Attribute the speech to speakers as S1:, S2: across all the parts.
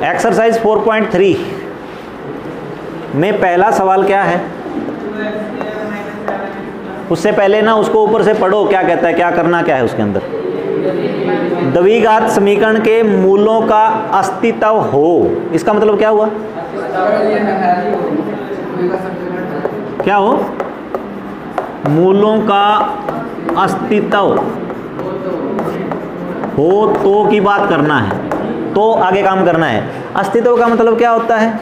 S1: Exercise 4.3 में पहला सवाल क्या है? उससे पहले ना उसको ऊपर से पढ़ो, क्या कहता है, क्या करना क्या है उसके अंदर। द्विघात समीकरण के मूलों का अस्तित्व हो, इसका मतलब क्या हुआ? क्या हो? मूलों का अस्तित्व हो तो की बात करना है, तो आगे काम करना है। अस्तित्व का मतलब क्या होता है?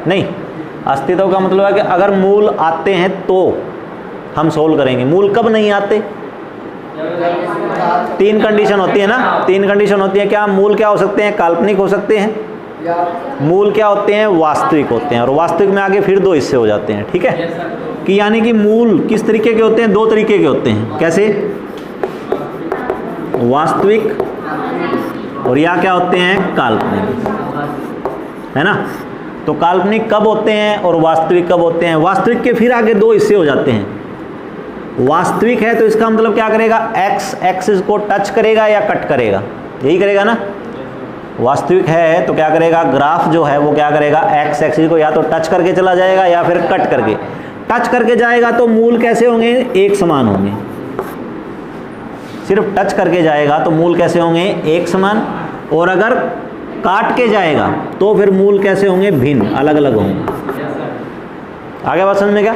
S1: नहीं, अस्तित्व का मतलब है कि अगर मूल आते हैं तो हम सोल्व करेंगे। मूल कब नहीं आते? 3 कंडीशन होती है ना, 3 कंडीशन होती है। क्या मूल क्या हो सकते हैं? काल्पनिक हो सकते हैं। मूल क्या होते हैं? वास्तविक होते हैं। और वास्तविक में आगे फिर 2 हिस्से हो जाते हैं, ठीक है। कि यानी कि मूल किस तरीके के होते हैं? 2 तरीके के होते हैं। कैसे? वास्तविक, और या क्या होते हैं? काल्पनिक, है ना। तो काल्पनिक कब होते हैं और वास्तविक कब होते हैं? वास्तविक के फिर आगे 2 हिस्से हो जाते हैं। वास्तविक है तो इसका मतलब क्या करेगा? एक्स एक्सिस को टच करेगा या कट करेगा? यही करेगा ना। वास्तविक है तो क्या करेगा? ग्राफ जो है वो क्या करेगा? एक्स एक्सिस को या तो टच करके चला जाएगा या फिर कट करके। टच करके जाएगा तो मूल कैसे होंगे? एक समान होंगे। सिर्फ टच करके जाएगा तो मूल कैसे होंगे? एक समान। और अगर काट के जाएगा तो फिर मूल कैसे होंगे? भिन्न, अलग अलग होंगे। आगे बात समझ में क्या?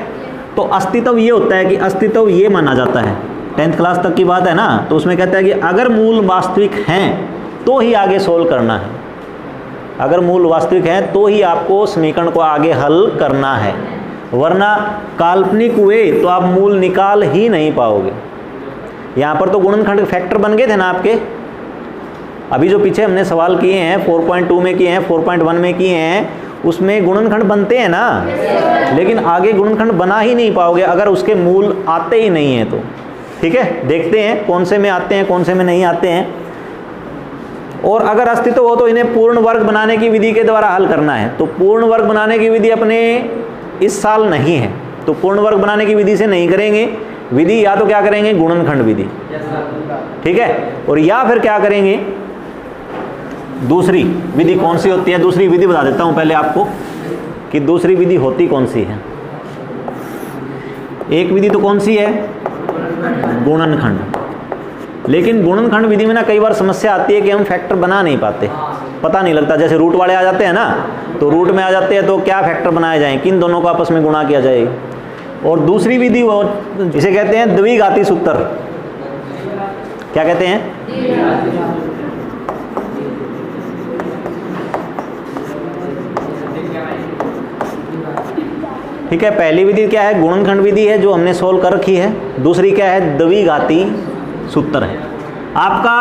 S1: तो अस्तित्व ये होता है कि अस्तित्व ये माना जाता है, 10th क्लास तक की बात है ना, तो उसमें कहता है कि अगर मूल वास्तविक हैं तो ही आगे सोल्व करना है। अगर मूल वास्तविक हैं तो ही आपको समीकरण को आगे हल करना है, वरना काल्पनिक हुए तो आप मूल निकाल ही नहीं पाओगे। यहाँ पर तो गुणनखंड फैक्टर बन गए थे ना आपके। अभी जो पीछे हमने सवाल किए हैं 4.2 में किए हैं, 4.1 में किए हैं, उसमें गुणनखंड बनते हैं ना, लेकिन आगे गुणनखंड बना ही नहीं पाओगे अगर उसके मूल आते ही नहीं हैं तो। ठीक है, देखते हैं कौन से में आते हैं कौन से में नहीं आते हैं। और अगर अस्तित्व हो तो इन्हें पूर्ण वर्ग बनाने की विधि के द्वारा हल करना है। तो पूर्ण वर्ग बनाने की विधि अपने इस साल नहीं है, तो पूर्ण वर्ग बनाने की विधि से नहीं करेंगे। विधि या तो क्या करेंगे? गुणनखंड विधि, ठीक है। और या फिर क्या करेंगे? दूसरी विधि कौन सी होती है? दूसरी विधि बता देता हूं पहले आपको कि दूसरी विधि होती कौन सी है। एक विधि तो कौन सी है? गुणनखंड। लेकिन गुणनखंड विधि में ना कई बार समस्या आती है कि हम फैक्टर बना नहीं पाते, पता नहीं लगता। जैसे रूट वाले आ जाते हैं ना, तो रूट में आ जाते हैं तो क्या फैक्टर बनाए जाएं, किन दोनों को आपस में गुणा किया जाए। और दूसरी विधि वो जिसे कहते हैं द्विघाती सूत्र। क्या कहते हैं? ठीक है, पहली विधि क्या है? गुणनखंड विधि है जो हमने सोल्व कर रखी है। दूसरी क्या है? द्विघाती सूत्र है। आपका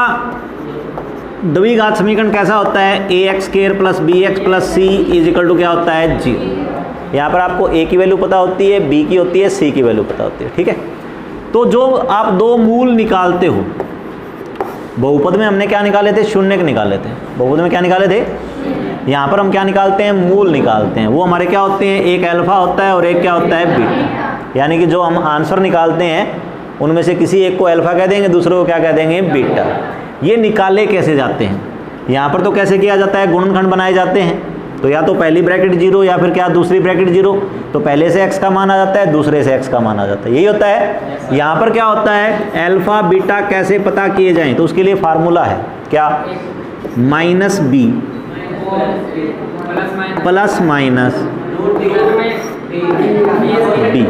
S1: द्विघात समीकरण कैसा होता है? ax² + bx + c = क्या होता है? 0। यहाँ पर आपको a की वैल्यू पता होती है, b की होती है, c की वैल्यू पता होती है, ठीक है। तो जो आप 2 मूल निकालते हो, बहुपद में हमने क्या निकाले थे? शून्य निकाले थे। बहुपद में क्या निकाले थे? यहाँ पर हम क्या निकालते हैं? मूल निकालते हैं। वो हमारे क्या होते हैं? एक अल्फा होता है और एक क्या होता है? बीटा। यानी कि जो हम आंसर निकालते हैं उनमें से किसी एक को अल्फा कह देंगे, दूसरे को क्या कह देंगे? बीटा। ये निकाले कैसे जाते हैं? यहाँ पर तो कैसे किया जाता है? गुणनखंड बनाए जाते हैं। तो या तो पहली ब्रैकेट 0 या फिर क्या दूसरी ब्रैकेट 0। तो पहले से x का मान आ जाता है, दूसरे से x का मान आ जाता है। यही होता है। यहाँ पर क्या होता है? अल्फा बीटा कैसे पता किए जाएं? तो उसके लिए फार्मूला है क्या? -b plus minus d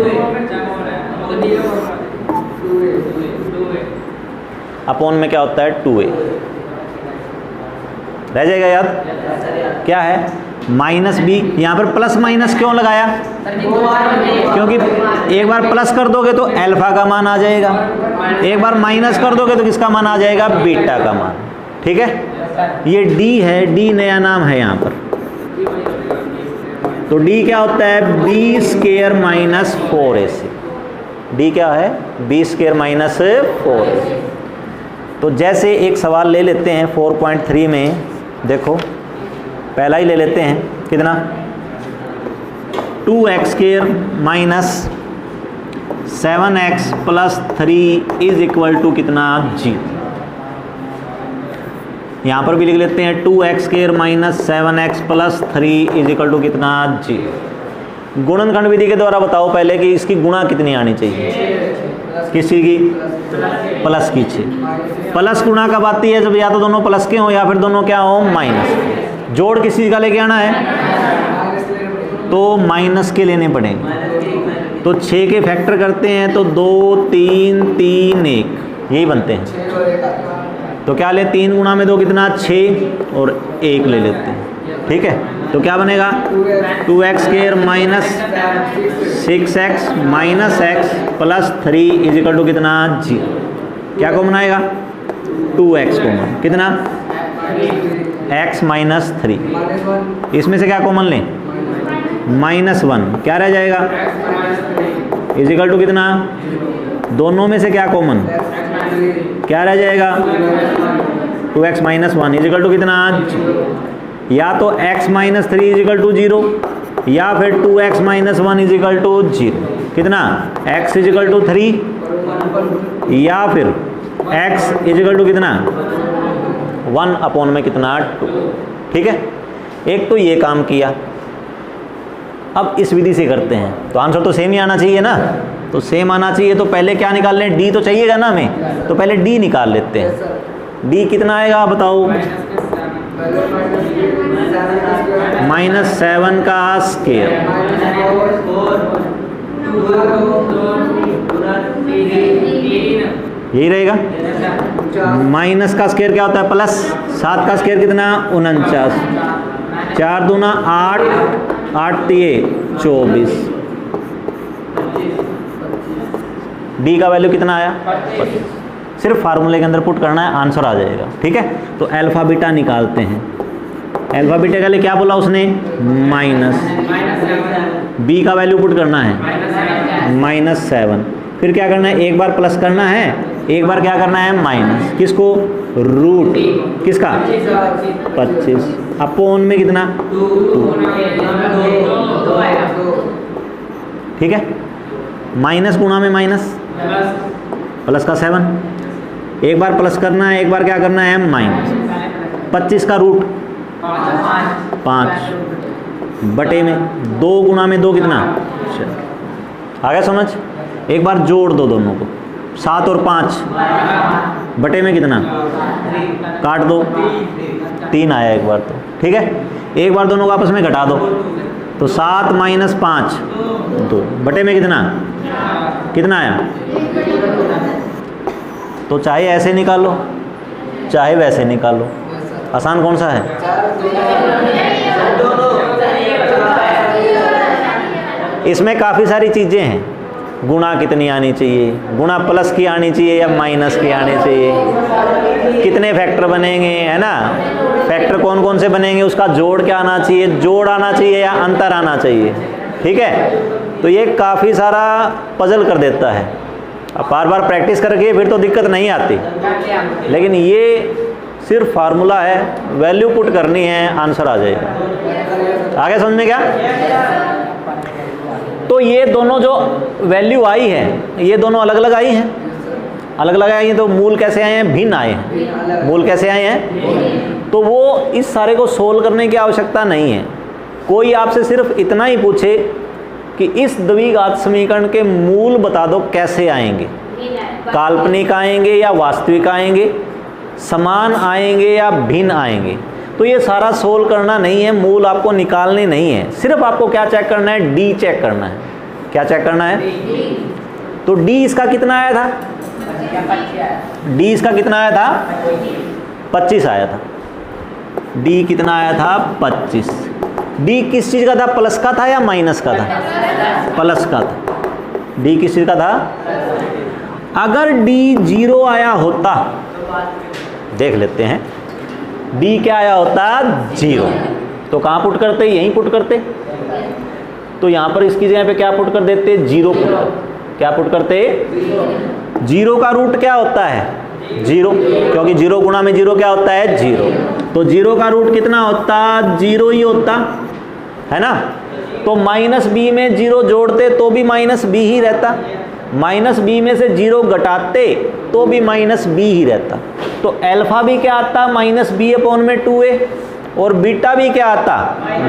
S1: upon में क्या होता है? 2a। रह जाएगा याद? क्या है? -b। यहाँ पर प्लस माइनस क्यों लगाया? क्योंकि एक बार प्लस कर दोगे तो अल्फा का मान आ जाएगा, एक बार माइनस कर दोगे तो किसका मान आ जाएगा? बीटा का मान, ठीक है। ये d है, d नया नाम है यहाँ पर। तो d क्या होता है? b² - 4ac। d क्या है? b² - 4ac। तो जैसे एक सवाल ले लेते हैं 4.3 में, देखो पहला ही ले लेते हैं। कितना? 2x² - 7x plus 3 is equal to कितना 0। यहाँ पर भी लिख लेते हैं 2x square minus 7x plus 3 is equal to कितना 0। गुणनखंड विधि के द्वारा बताओ पहले कि इसकी गुणा कितनी आनी चाहिए, किसी की प्लस की चाहिए। प्लस गुणा कब आती है, जब या तो दोनों प्लस के हों या फिर दोनों क्या हो माइनस। जोड़ किसी का लेके आना है तो माइनस के लेने पड़ेंगे। तो 6 के फैक्टर करते हैं तो 2 3 3 1 यही बनते हैं। तो क्या ले 3 गुणा में 2 कितना 6 और 1 ले लेते हैं। ठीक है, तो क्या बनेगा 2x square minus 6x minus x plus 3 is equal to कितना 0। क्या कॉमन आएगा 2x कॉमन, कितना x माइनस 3। इसमें से क्या कॉमन लें -1, क्या रह जाएगा इज इक्वल टू कितना, दोनों में से क्या कॉमन, क्या रह जाएगा 2x minus 1 is equal to कितना, या तो x minus 3 is equal to 0 या फिर 2x minus 1 is equal to 0। कितना x इज इक्वल टू 3 या फिर x इज इक्वल टू कितना 1 अपॉन में कितना 2। ठीक है, एक तो ये काम किया। अब इस विधि से करते हैं तो आंसर तो सेम ही आना चाहिए ना। तो सेम आना चाहिए तो पहले क्या निकाल लें, d तो चाहिएगा ना हमें, तो पहले d निकाल लेते हैं। d कितना आएगा बताओ, -7 का स्क्वायर यही रहेगा। माइनस का स्क्वायर क्या होता है प्लस, 7 का स्क्वायर कितना 49, 4 दूना 8, 8 3 24। डी का वैल्यू कितना आया 25। सिर्फ फार्मूले के अंदर पुट करना है, आंसर आ जाएगा। ठीक है, तो अल्फा बीटा निकालते हैं। अल्फा बीटा के लिए क्या बोला उसने माइनस, बी का वैल्यू पुट करना है -7। फिर क्या करना है, एक बार प्लस करना है, एक बार क्या करना है माइनस, किसको रूट किसका 25 अपॉन में कितना 2। ठीक है, माइनस गुणा में माइनस प्लस का 7, एक बार प्लस करना है, एक बार क्या करना है माइनस। 25 का रूट 5 बटे में 2 गुणा में 2 कितना 4। आ गया समझ। एक बार जोड़ दो दोनों को, 7 और 5 बटे में कितना, काट दो 3 आया एक बार तो। ठीक है, एक बार दोनों को आपस में घटा दो तो 7 माइनस 5 2 बटे में कितना, कितना आया। तो चाहे ऐसे निकालो चाहे वैसे निकालो, आसान कौन सा है। इसमें काफ़ी सारी चीज़ें हैं, गुणा कितनी आनी चाहिए, गुणा प्लस की आनी चाहिए या माइनस की आनी चाहिए, कितने फैक्टर बनेंगे, है ना, फैक्टर कौन कौन से बनेंगे, उसका जोड़ क्या आना चाहिए, जोड़ आना चाहिए या अंतर आना चाहिए। ठीक है, तो ये काफ़ी सारा पजल कर देता है। अब बार बार प्रैक्टिस करके फिर तो दिक्कत नहीं आती, लेकिन ये सिर्फ फार्मूला है, वैल्यू पुट करनी है, आंसर आ जाएगा। आगे समझ में क्या। तो ये दोनों जो वैल्यू आई है ये दोनों अलग अलग आई हैं, अलग अलग आई हैं। तो मूल कैसे आए हैं, भिन्न आए हैं। मूल कैसे आए हैं, तो वो इस सारे को सोल्व करने की आवश्यकता नहीं है। कोई आपसे सिर्फ इतना ही पूछे कि इस द्विघात समीकरण के मूल बता दो कैसे आएंगे, काल्पनिक आएंगे या वास्तविक आएंगे, समान आएंगे या भिन्न आएंगे, तो ये सारा सोल्व करना नहीं है, मूल आपको निकालने नहीं है। सिर्फ आपको क्या चेक करना है, डी चेक करना है। क्या चेक करना है, तो डी इसका कितना आया था, डी इसका कितना आया था 25 आया था। डी कितना आया था 25। डी किस चीज़ का था, प्लस का था या माइनस का था, प्लस का था। डी किस चीज़ का था, अगर डी 0 आया होता, देख लेते हैं, डी क्या आया होता 0, तो कहाँ पुट करते, यहीं पुट करते। तो यहाँ पर इसकी जगह पे क्या पुट कर देते, 0 पुट कर, क्या पुट करते, 0 का रूट क्या होता है 0, क्योंकि 0 गुणा में 0 क्या होता है 0, तो 0 का रूट कितना होता 0 ही होता है ना। तो -b में 0 जोड़ते तो भी -b ही रहता, माइनस बी में से 0 घटाते तो भी माइनस बी ही रहता। तो अल्फा भी क्या आता, माइनस बी अपॉन में 2a, और बीटा भी क्या आता,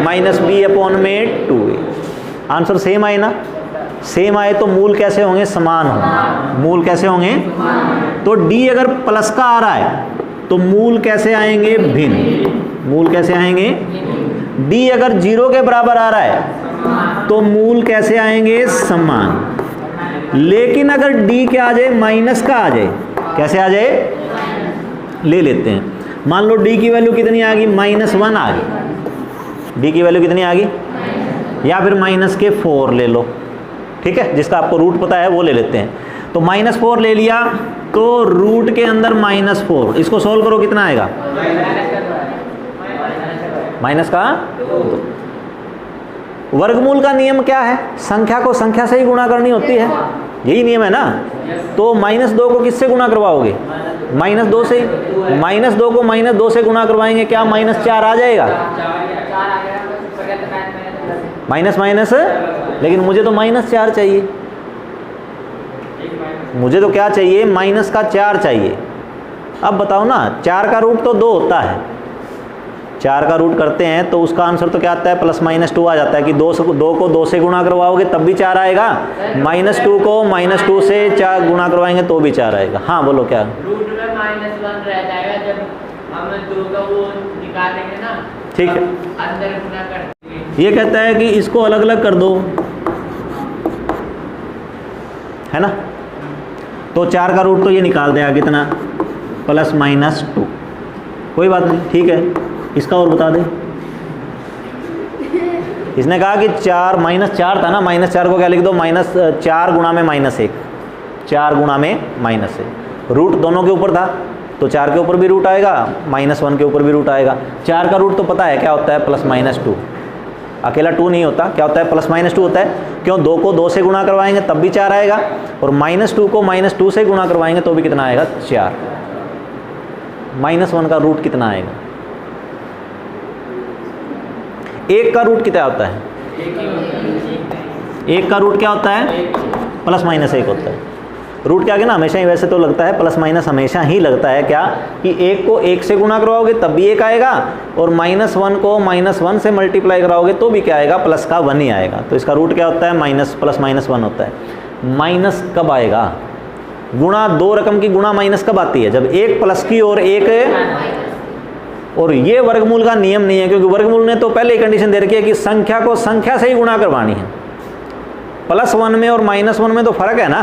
S1: माइनस बी अपॉन में 2a। आंसर सेम आए ना? सेम आए तो मूल कैसे होंगे, समान होंगे। मूल कैसे होंगे? तो d अगर प्लस का आ रहा है तो मूल कैसे आएंगे, भिन्न। मूल कैसे आएंगे? d अगर 0 के बराबर आ रहा है तो मूल कैसे आएंगे, समान। लेकिन अगर d क्या आ जाए, माइनस का आ जाए, कैसे आ जाए, ले लेते हैं। मान लो d की वैल्यू कितनी आ गई, -1 आ गई। d की वैल्यू कितनी आ गई, या फिर -4 ले लो, ठीक है, जिसका आपको रूट पता है वो ले लेते हैं। तो -4 ले लिया तो रूट के अंदर -4, इसको सोल्व करो कितना आएगा, माइनस का। वर्गमूल का नियम क्या है, संख्या को संख्या से ही गुणा करनी होती है, यही नियम है ना। तो -2 को किससे गुणा करवाओगे, -2 से। -2 को -2 से गुणा करवाएंगे, क्या -4 आ जाएगा, माइनस माइनस, लेकिन मुझे तो -4 चाहिए, मुझे तो क्या चाहिए, माइनस का 4 चाहिए। अब बताओ ना, 4 का रूट तो 2 होता है, 4 का रूट करते हैं तो उसका आंसर तो क्या आता है, +-2 आ जाता है कि 2 को 2 से गुणा करवाओगे तब भी 4 आएगा, -2 को -2 से 4 गुणा करवाएंगे तो भी 4 आएगा। हाँ बोलो क्या,
S2: रूट में -1 रह जाएगा जब हम 2 का वो निकालेंगे ना,
S1: ठीक है।
S2: अंदर गुणा कर,
S1: ये कहता है कि इसको अलग अलग कर दो, है ना। तो 4 का रूट तो ये निकाल देगा कितना, +-2, कोई बात नहीं, ठीक है। इसका और बता दे, इसने कहा कि 4 -4 था ना, -4 को क्या लिख दो, -4 गुणा में -1, 4 गुणा में -1। रूट दोनों के ऊपर था तो 4 के ऊपर भी रूट आएगा, -1 के ऊपर भी रूट आएगा। 4 का रूट तो पता है क्या होता है, +-2, अकेला 2 नहीं होता, क्या होता है, +-2 होता है। क्यों, 2 को 2 से गुणा करवाएंगे तब भी 4 आएगा, और -2 को -2 से गुणा करवाएंगे तो भी कितना आएगा, 4। -1 का रूट कितना आएगा, 1 का रूट कितना होता है, 1 का रूट क्या होता है, +-1 होता है। रूट क्या ना, हमेशा ही वैसे तो लगता है +- हमेशा ही लगता है क्या, कि 1 को 1 से गुणा करवाओगे तब भी 1 आएगा, और -1 को -1 से मल्टीप्लाई कराओगे तो भी क्या आएगा, प्लस का 1 ही आएगा। तो इसका रूट क्या होता है, +-1 होता है। माइनस कब आएगा, गुणा, 2 रकम की गुणा माइनस कब आती है, जब 1 प्लस की और 1, और ये वर्गमूल का नियम नहीं है, क्योंकि वर्गमूल ने तो पहले ही कंडीशन दे रखी है कि संख्या को संख्या से ही गुणा करवानी है। +1 में और -1 में तो फर्क है ना।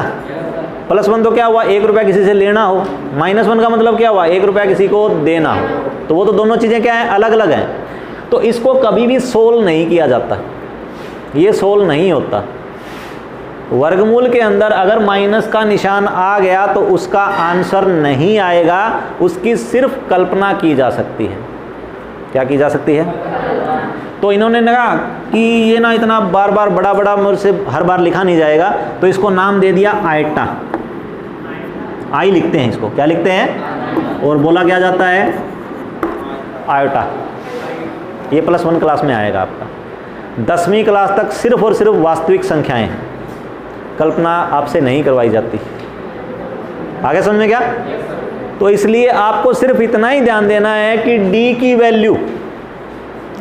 S1: +1 तो क्या हुआ, 1 रुपया किसी से लेना हो, -1 का मतलब क्या हुआ, 1 रुपया किसी को देना हो, तो वो तो दोनों चीज़ें क्या हैं, अलग अलग हैं। तो इसको कभी भी सोल्व नहीं किया जाता, ये सोल्व नहीं होता। वर्गमूल के अंदर अगर माइनस का निशान आ गया तो उसका आंसर नहीं आएगा, उसकी सिर्फ कल्पना की जा सकती है। क्या की जा सकती है, तो इन्होंने कहा कि ये ना इतना बार बार बड़ा बड़ा मुझसे हर बार लिखा नहीं जाएगा, तो इसको नाम दे दिया आयटा, आई लिखते हैं इसको, क्या लिखते हैं, और बोला क्या जाता है, आयोटा। ये +1 क्लास में आएगा आपका। 10वीं क्लास तक सिर्फ और सिर्फ वास्तविक संख्याएं हैं, कल्पना आपसे नहीं करवाई जाती। आगे समझ में क्या, तो इसलिए आपको सिर्फ इतना ही ध्यान देना है कि d की वैल्यू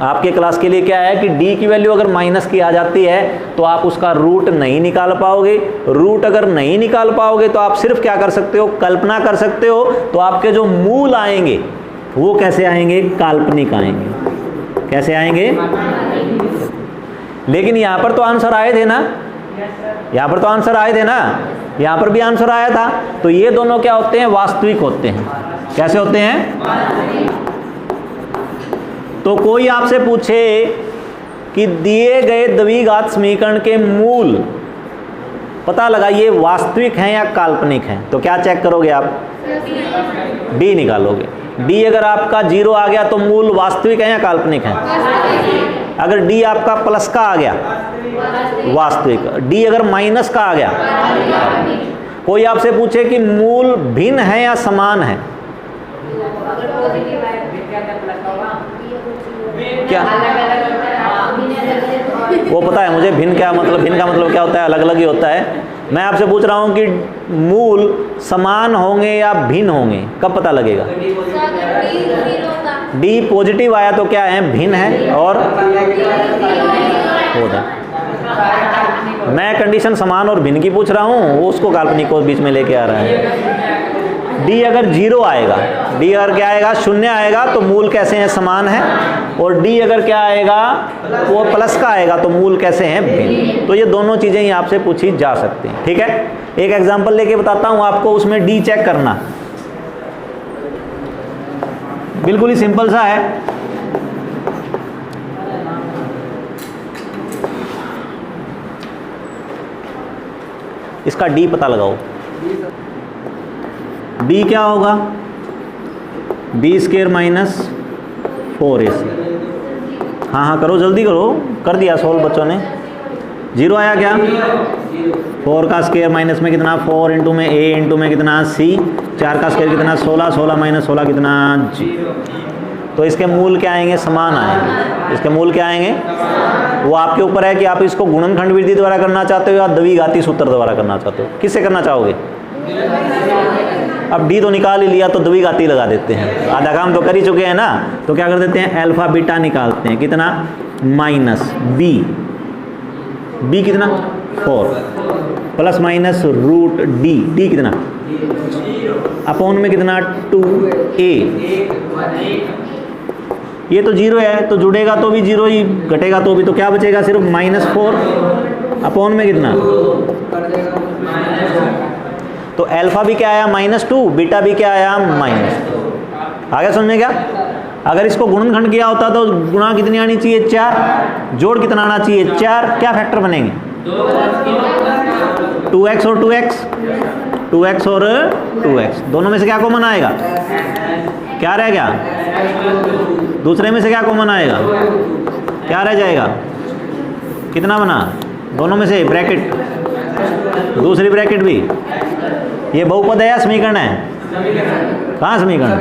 S1: आपके क्लास के लिए क्या है, कि d की वैल्यू अगर माइनस की आ जाती है तो आप उसका रूट नहीं निकाल पाओगे। रूट अगर नहीं निकाल पाओगे तो आप सिर्फ क्या कर सकते हो, कल्पना कर सकते हो। तो आपके जो मूल आएंगे वो कैसे आएंगे, काल्पनिक आएंगे। कैसे आएंगे, लेकिन यहाँ पर तो आंसर आए थे ना, यहाँ पर तो आंसर आए थे ना, यहाँ पर भी आंसर आया था। तो ये दोनों क्या होते हैं, वास्तविक होते हैं। कैसे होते हैं, तो कोई आपसे पूछे कि दिए गए द्विघात समीकरण के मूल पता लगाइए वास्तविक हैं या काल्पनिक हैं, तो क्या चेक करोगे आप, डी निकालोगे। डी अगर आपका 0 आ गया तो मूल वास्तविक है या काल्पनिक है। अगर डी आपका प्लस का आ गया वास्तविक, डी अगर माइनस का आ गया। कोई आपसे पूछे कि मूल भिन्न है या समान है, क्या वो पता है मुझे, भिन्न क्या मतलब, भिन्न का मतलब क्या होता है, अलग अलग ही होता है। मैं आपसे पूछ रहा हूँ कि मूल समान होंगे या भिन्न होंगे, कब पता लगेगा? डी पॉजिटिव आया तो क्या है, भिन्न है, और होता। मैं कंडीशन समान और भिन्न की पूछ रहा हूँ, वो उसको काल्पनिक को बीच में लेके आ रहा है। डी अगर 0 आएगा, डी अगर क्या आएगा, 0 आएगा तो मूल कैसे हैं, समान है, और डी अगर क्या आएगा, वो प्लस का आएगा तो मूल कैसे हैं, भिन्न। तो ये दोनों चीज़ें ही आपसे पूछी जा सकती हैं, ठीक है। एक एग्जांपल लेके बताता हूँ आपको, उसमें डी चेक करना, बिल्कुल ही सिंपल सा है। इसका डी पता लगाओ। डी क्या होगा, b² माइनस 4ac। हाँ करो, जल्दी करो, कर दिया सोल्व बच्चों ने। 0 आया क्या, 4 का स्क्वायर माइनस में कितना, 4 इंटू में a इंटू में कितना c, 4 का स्क्वायर कितना 16, 16 माइनस 16 कितना g। तो इसके मूल क्या आएंगे, समान आएंगे। इसके मूल क्या आएंगे, वो आपके ऊपर है कि आप इसको गुणनखंड विधि द्वारा करना चाहते हो या द्विघाती सूत्र द्वारा करना चाहते हो, किससे करना चाहोगे? अब डी तो निकाल ही लिया तो द्विघाती लगा देते हैं, आधा काम तो कर ही चुके हैं ना। तो क्या कर देते हैं, अल्फा बीटा निकालते हैं, कितना, माइनस बी कितना 4 प्लस माइनस रूट डी कितना, अपॉन में कितना 2a। ये तो 0 है तो जुड़ेगा तो भी 0 ही, घटेगा तो भी, तो क्या बचेगा, सिर्फ -4 अपॉन में कितना, तो अल्फा भी क्या आया -2, बीटा भी क्या आया -2। आगे समझ में क्या? अगर इसको गुणनखंड किया होता तो गुणा कितनी आनी चाहिए, 4, जोड़ कितना आना चाहिए, 4। क्या फैक्टर बनेंगे, 2x और 2x, 2x और 2x, दोनों में से क्या कॉमन आएगा, क्या रह गया, दूसरे में से क्या कॉमन आएगा, क्या रह जाएगा, कितना बना, दोनों में से ब्रैकेट, दूसरी ब्रैकेट भी। ये बहुपद है या समीकरण है, कहाँ समीकरण,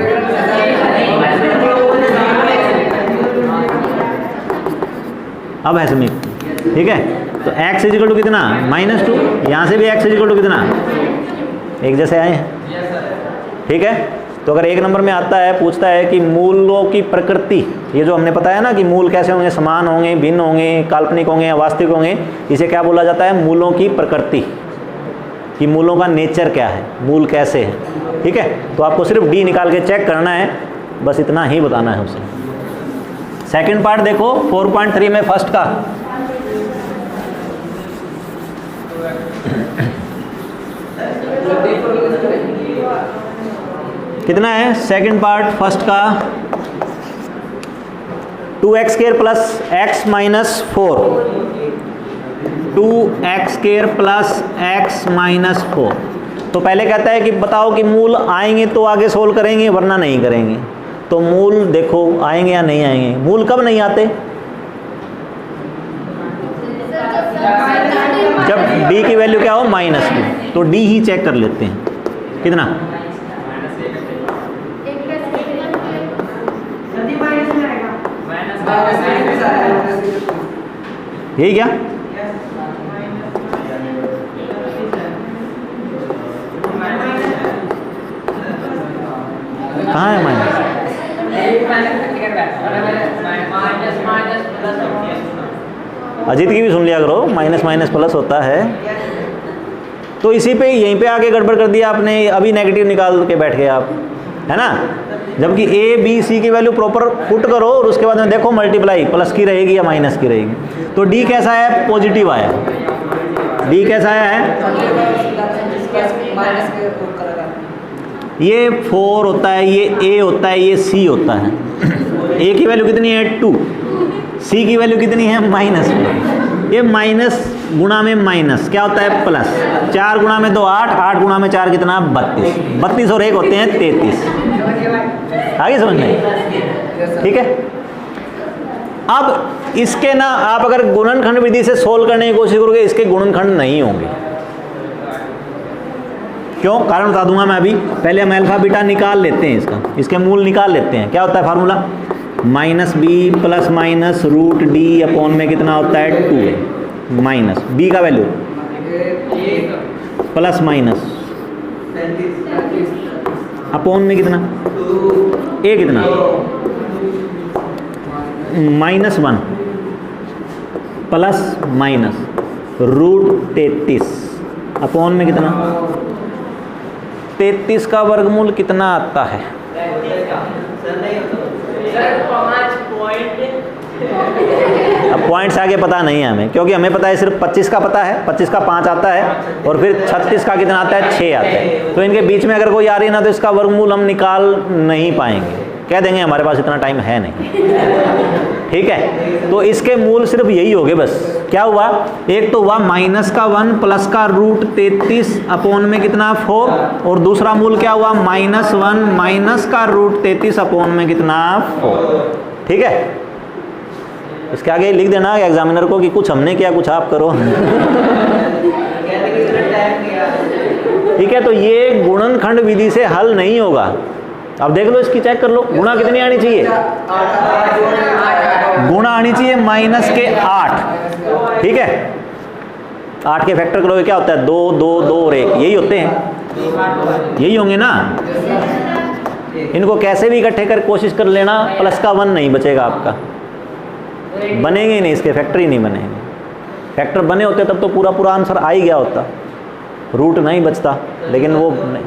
S1: अब है समीकरण, ठीक है। तो x इक्वल टू कितना, -2, यहाँ से भी x इक्वल टू कितना, एक जैसे आए हैं, ठीक है। तो अगर 1 नंबर में आता है, पूछता है कि मूलों की प्रकृति, ये जो हमने बताया ना कि मूल कैसे होंगे, समान होंगे, भिन्न होंगे, काल्पनिक होंगे या वास्तविक होंगे, इसे क्या बोला जाता है, मूलों की प्रकृति, कि मूलों का नेचर क्या है, मूल कैसे है, ठीक है। तो आपको सिर्फ डी निकाल के चेक करना है, बस इतना ही बताना है उसे। सेकंड पार्ट देखो 4.3 में फर्स्ट का, कितना है, सेकंड पार्ट फर्स्ट का 2x² plus x minus 4, 2x² plus x minus 4। तो पहले कहता है कि बताओ कि मूल आएंगे तो आगे सोल्व करेंगे वरना नहीं करेंगे। तो मूल देखो आएंगे या नहीं आएंगे, मूल कब नहीं आते, जब d की वैल्यू क्या हो, -2। तो d ही चेक कर लेते हैं, कितना, यही क्या, कहाँ है माइनस, अजीत की भी सुन लिया करो, माइनस माइनस प्लस होता है। तो इसी पे यहीं पे आके गड़बड़ कर दिया आपने, अभी नेगेटिव निकाल के बैठ गए आप, है ना। जबकि ए बी सी की वैल्यू प्रॉपर पुट करो और उसके बाद में देखो मल्टीप्लाई प्लस की रहेगी या माइनस की रहेगी। तो डी कैसा है, पॉजिटिव आया, डी कैसा आया है, ये 4 होता है, ये ए होता है, ये सी होता है। ए की वैल्यू कितनी है 2, सी की वैल्यू कितनी है -2। ये माइनस गुणा में माइनस क्या होता है प्लस, 4 गुणा में 2 8, 8 गुणा में 4 कितना 32, 32 और 1 होते हैं 33। आगे समझ में, ठीक है। अब इसके ना आप अगर गुणनखंड विधि से सोल्व करने की कोशिश करोगे, इसके गुणनखंड नहीं होंगे। क्यों, कारण बता दूंगा मैं अभी। पहले हम अल्फा बीटा निकाल लेते हैं, इसका इसके मूल निकाल लेते हैं। क्या होता है formula, minus B plus minus root D upon में कितना होता है 2a माइनस बी का वैल्यू प्लस माइनस अपॉन में कितना ए कितना -1 प्लस माइनस रूट 33 अपॉन में कितना 33 का वर्गमूल कितना आता है? अब पॉइंट्स आगे पता नहीं है हमें, क्योंकि हमें पता है सिर्फ 25 का पता है, 25 का 5 आता है और फिर 36 का कितना आता है 6 आता है। तो इनके बीच में अगर कोई आ रही है ना तो इसका वर्गमूल हम निकाल नहीं पाएंगे, कह देंगे हमारे पास इतना टाइम है नहीं। ठीक है, तो इसके मूल सिर्फ यही हो गए बस। क्या हुआ, एक तो हुआ -1 प्लस का रूट 33 अपॉन में कितना 4 और दूसरा मूल क्या हुआ -1 माइनस का रूट 33 अपॉन में कितना 4। ठीक है, इसके आगे लिख देना एग्जामिनर को कि कुछ हमने किया कुछ आप करो। ठीक है, तो ये गुणनखंड विधि से हल नहीं होगा। अब देख लो इसकी, चेक कर लो गुणा कितनी आनी चाहिए, गुणा आनी चाहिए माइनस के 8। ठीक है, 8 के फैक्टर करोगे क्या होता है 2 2 2 और 1, यही होते हैं, यही होंगे ना। इनको कैसे भी इकट्ठे कर कोशिश कर लेना, प्लस का 1 नहीं बचेगा आपका, बनेंगे ही नहीं, इसके फैक्टर ही नहीं बनेंगे। फैक्टर बने होते तब तो पूरा पूरा आंसर आ ही गया होता, रूट नहीं बचता, लेकिन वो नहीं।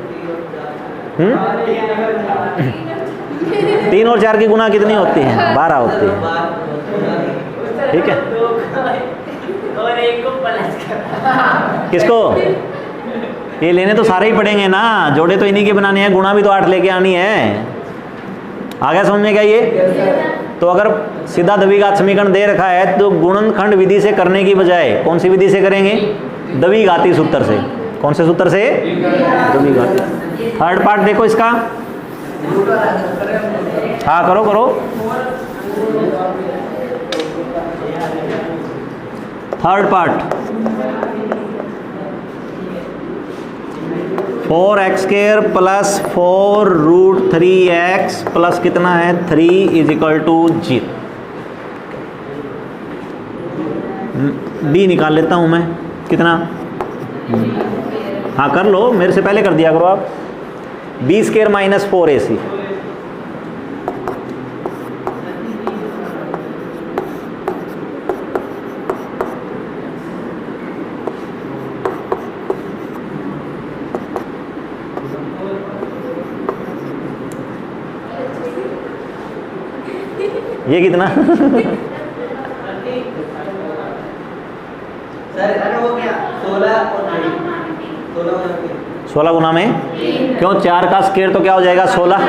S1: 3 और 4 की गुना कितनी होती है 12 होती है। ठीक है,
S2: और एक को प्लस कर
S1: किसको, ये लेने तो सारे ही पड़ेंगे ना, जोड़े तो इन्हीं के बनाने हैं, गुणा भी तो 8 लेके आनी है। आ गया समझ में क्या ये? तो अगर सीधा द्विघात समीकरण दे रखा है तो गुणनखंड विधि से करने की बजाय कौन सी विधि से करेंगे, द्विघाती सूत्र से। कौन से सूत्र से, द्विघाती। थर्ड पार्ट देखो इसका, हाँ करो करो। Third part 4x² plus 4 root 3x plus कितना है 3 इज इक्वल टू 0। डी निकाल लेता हूं मैं, कितना, हाँ कर लो, मेरे से पहले कर दिया करो आप। b² माइनस 4ac ये कितना
S2: सर हो गया
S1: 16 गुना में क्यों, 4 का स्क्वायर तो क्या हो जाएगा 16,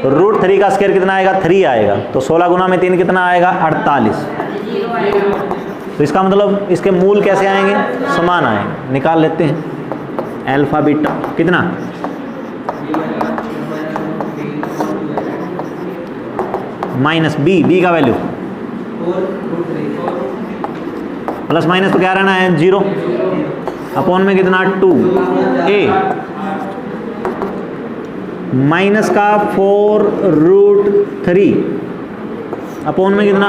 S1: रूट 3 का स्क्वायर कितना आएगा 3 आएगा, तो 16 गुना में 3 कितना आएगा 48। तो इसका मतलब इसके मूल कैसे आएंगे, समान आएंगे। निकाल लेते हैं अल्फा बीटा कितना, माइनस बी का वैल्यू प्लस माइनस तो क्या रहना है 0 अपॉन में कितना 2a माइनस का 4 रूट 3 अपॉन में कितना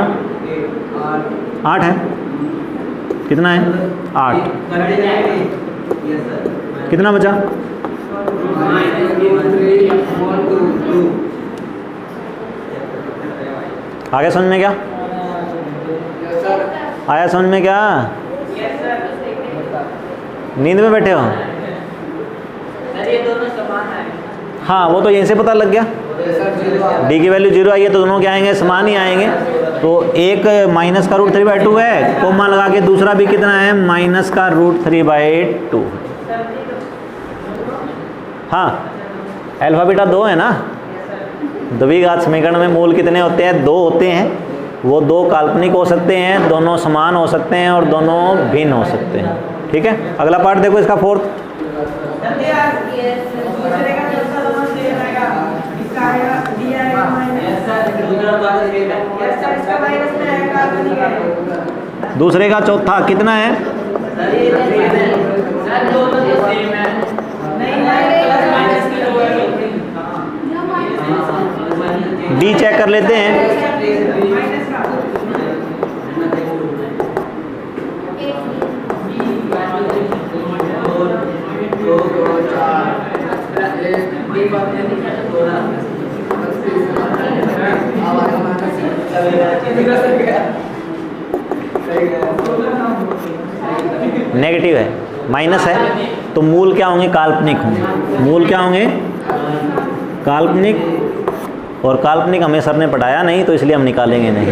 S1: 8 है, कितना है 8, कितना बचा आगे समझ में क्या आया, समझ में क्या, नींद में बैठे हो,
S2: सर ये दोनों समान है।
S1: हाँ वो तो यहीं से पता लग गया, डी की वैल्यू 0 आई है तो दोनों क्या आएंगे समान ही आएंगे। तो एक माइनस का रूट 3/2 है, कोमा लगा के दूसरा भी कितना है माइनस का रूट 3/2। हाँ अल्फा बीटा 2 है ना, द्विघात समीकरण में मूल कितने होते हैं 2 होते हैं, वो 2 काल्पनिक हो सकते हैं, दोनों समान हो सकते हैं और दोनों भिन्न हो सकते हैं। ठीक है, अगला पार्ट देखो इसका फोर्थ, दूसरे का चौथा कितना है, डी चेक कर लेते हैं, नेगेटिव है, माइनस है, तो मूल क्या होंगे? काल्पनिक होंगे। मूल क्या होंगे? काल्पनिक। और काल्पनिक हमें सर ने पढ़ाया नहीं, तो इसलिए हम निकालेंगे नहीं।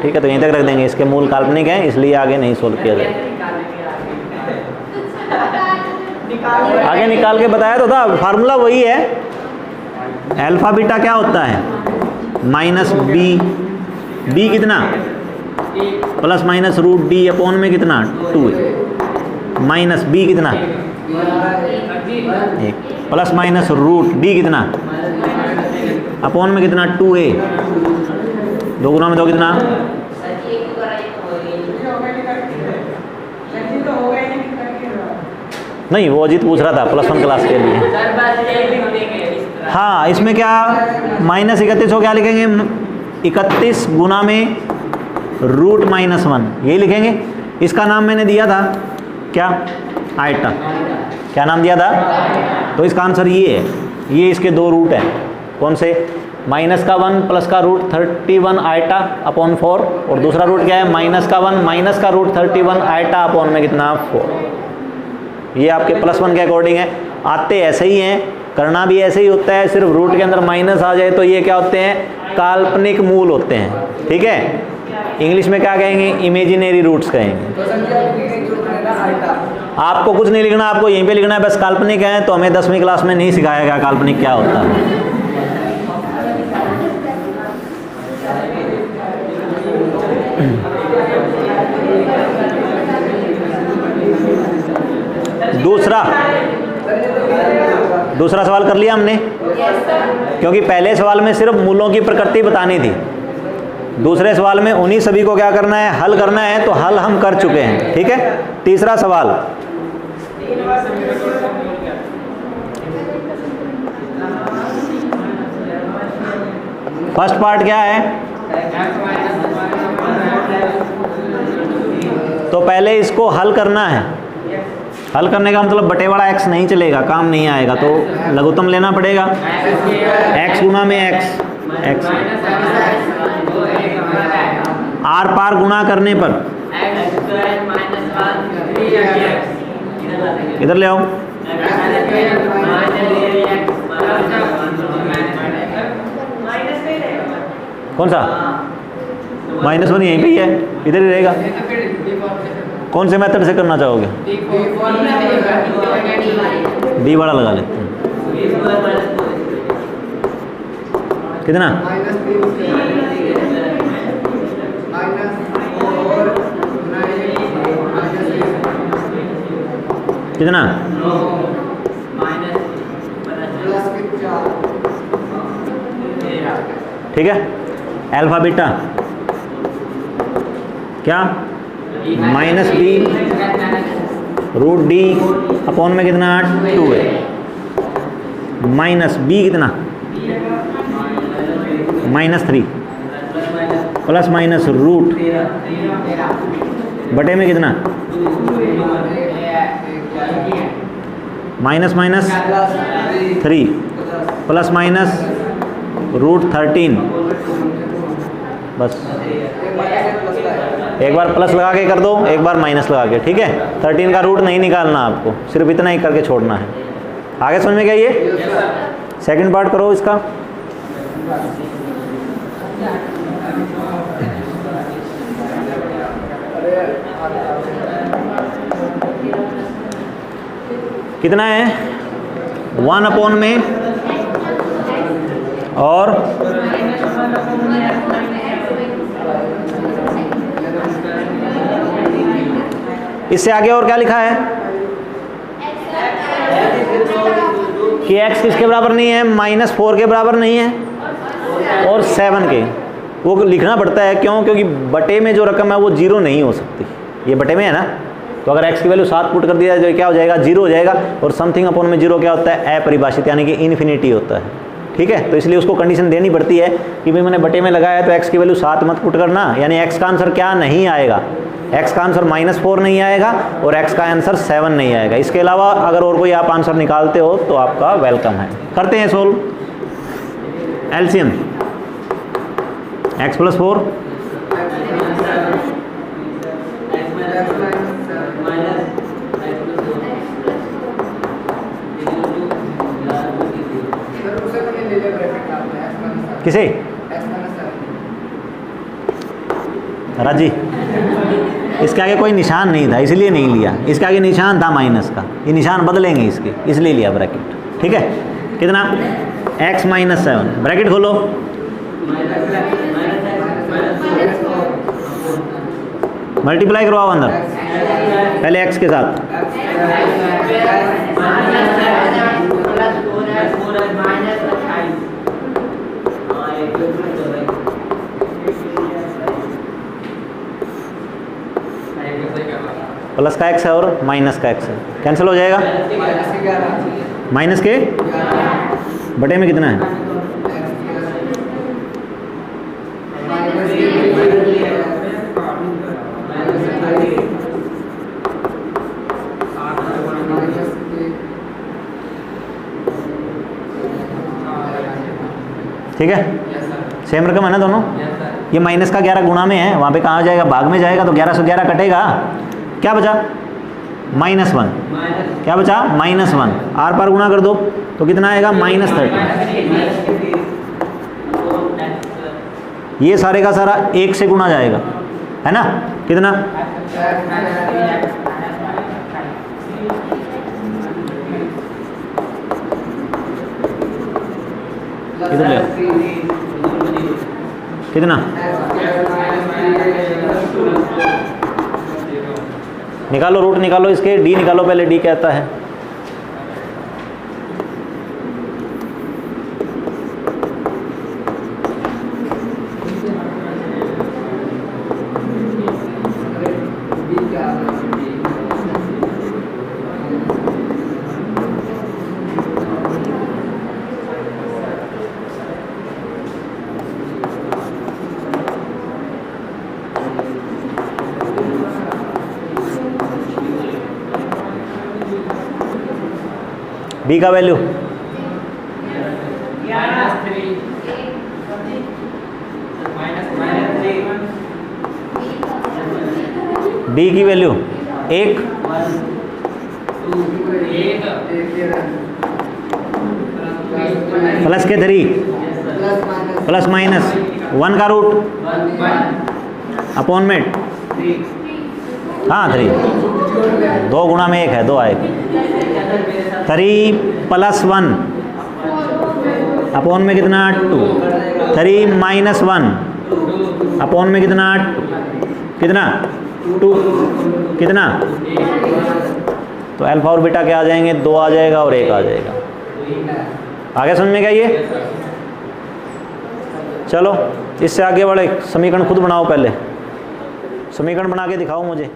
S1: ठीक है, तो यहीं तक रख देंगे, इसके मूल काल्पनिक हैं, इसलिए आगे नहीं सोल्व किया जाए। आगे निकाल के बताया तो था, फार्मूला वही है। अल्फा बीटा क्या होता है? माइनस बी, बी कितना? Plus minus root D upon में कितना? 2 माइनस बी कितना? 1 प्लस माइनस रूट डी कितना? अपॉन में कितना? 2a, 2 गुना में 2 कितना? नहीं, वो अजीत पूछ रहा था +1 क्लास के लिए। हाँ, इसमें क्या माइनस 31 हो, क्या लिखेंगे? 31 गुना में रूट -1, यही लिखेंगे। इसका नाम मैंने दिया था क्या? आयटा। क्या नाम दिया था? तो इसका आंसर ये है। ये इसके 2 रूट हैं। कौन से? माइनस का 1 प्लस का रूट 31 आयटा अपॉन 4, और दूसरा रूट क्या है? माइनस का 1 माइनस का रूट 31 आयटा अपॉन में कितना? 4। ये आपके +1 के अकॉर्डिंग है। आते ऐसे ही हैं, करना भी ऐसे ही होता है, सिर्फ रूट के अंदर माइनस आ जाए तो ये क्या होते हैं? काल्पनिक मूल होते हैं। ठीक है, इंग्लिश में क्या कहेंगे? इमेजिनरी रूट्स कहेंगे। आपको कुछ नहीं लिखना, आपको यहीं पे लिखना है बस काल्पनिक है। तो हमें 10वीं क्लास में नहीं सिखाया गया काल्पनिक क्या होता है। दूसरा सवाल कर लिया हमने, क्योंकि पहले सवाल में सिर्फ मूलों की प्रकृति बतानी थी। दूसरे सवाल में उन्हीं सभी को क्या करना है? हल करना है। तो हल हम कर चुके हैं। ठीक है, तीसरा सवाल। फर्स्ट पार्ट क्या है? तो पहले इसको हल करना है। हल करने का मतलब बटेवाड़ा x नहीं चलेगा, काम नहीं आएगा, तो लघुत्तम लेना पड़ेगा। x गुना में x आर पार गुणा करने पर इधर ले आओ। कौन सा? -1 यहीं पे ही है, इधर ही रहेगा। कौन से मेथड से करना चाहोगे? डी वाला लगा लेते हैं। कितना? कितना? ठीक है, अल्फा बीटा क्या? -b रूट डी अपॉन में कितना? 2 है। माइनस बी कितना? -3 प्लस माइनस रूट बटे में कितना? -3 प्लस माइनस रूट 13। बस एक बार प्लस लगा के कर दो, एक बार माइनस लगा के। ठीक है, 13 का रूट नहीं निकालना आपको, सिर्फ इतना ही करके छोड़ना है। आगे समझ में क्या? ये सेकंड पार्ट करो इसका। कितना है? 1 अपॉन में और इससे आगे और क्या लिखा है कि x किसके बराबर नहीं है? -4 के बराबर नहीं है और 7 के। वो लिखना पड़ता है, क्यों? क्योंकि बटे में जो रकम है वो 0 नहीं हो सकती। ये बटे में है ना, तो अगर x की वैल्यू 7 पुट कर दिया जाए क्या हो जाएगा? 0 हो जाएगा। और समथिंग अपॉन में 0 क्या होता है? अपरिभाषित, यानी कि इन्फिनिटी होता है। ठीक है, तो इसलिए उसको कंडीशन देनी पड़ती है कि भाई मैंने बटे में लगाया है तो x की वैल्यू 7 मत पुट करना, यानी x का आंसर क्या नहीं आएगा? x का आंसर -4 नहीं आएगा और x का आंसर 7 नहीं आएगा। इसके अलावा अगर और कोई आप आंसर निकालते हो तो आपका वेलकम है। करते हैं सोल्व। एलसीएम x + 4 किसे राजी, इसके आगे कोई निशान नहीं था इसलिए नहीं लिया, इसके आगे निशान था माइनस का, ये निशान बदलेंगे इसके, इसलिए लिया ब्रैकेट। ठीक है, कितना x - 7 ब्रैकेट खोलो, मल्टीप्लाई करवाओ अंदर पहले x के साथ, प्लस का x है और माइनस का x है, कैंसिल हो जाएगा। माइनस के बटे में कितना है, ठीक है, सेम रकम है ना दोनों। ये माइनस का 11 गुणा में है, वहाँ पे कहाँ जाएगा, भाग में जाएगा, तो 11 से 11 कटेगा, क्या बचा -1, क्या बचा -1, आर पार गुणा कर दो तो कितना आएगा -30। ये सारे का सारा 1 से गुणा जाएगा, है ना, कितना इधर ले, कितना निकालो, रूट निकालो इसके, d निकालो पहले, d कहता है b का वैल्यू b की वैल्यू 1 प्लस के 3 प्लस माइनस 1 का रूट अपॉन में, हाँ 3, 2 गुणा में 1 है, 2 आएगा, 3 + 1 अपॉन में कितना 2, 3 - 1 अपॉन में कितना 2, कितना, तो अल्फा और बीटा क्या आ जाएंगे, 2 आ जाएगा और 1 आ जाएगा। आगे समझ में क्या ये, चलो इससे आगे बढ़े, समीकरण खुद बनाओ, पहले समीकरण बना के दिखाओ मुझे।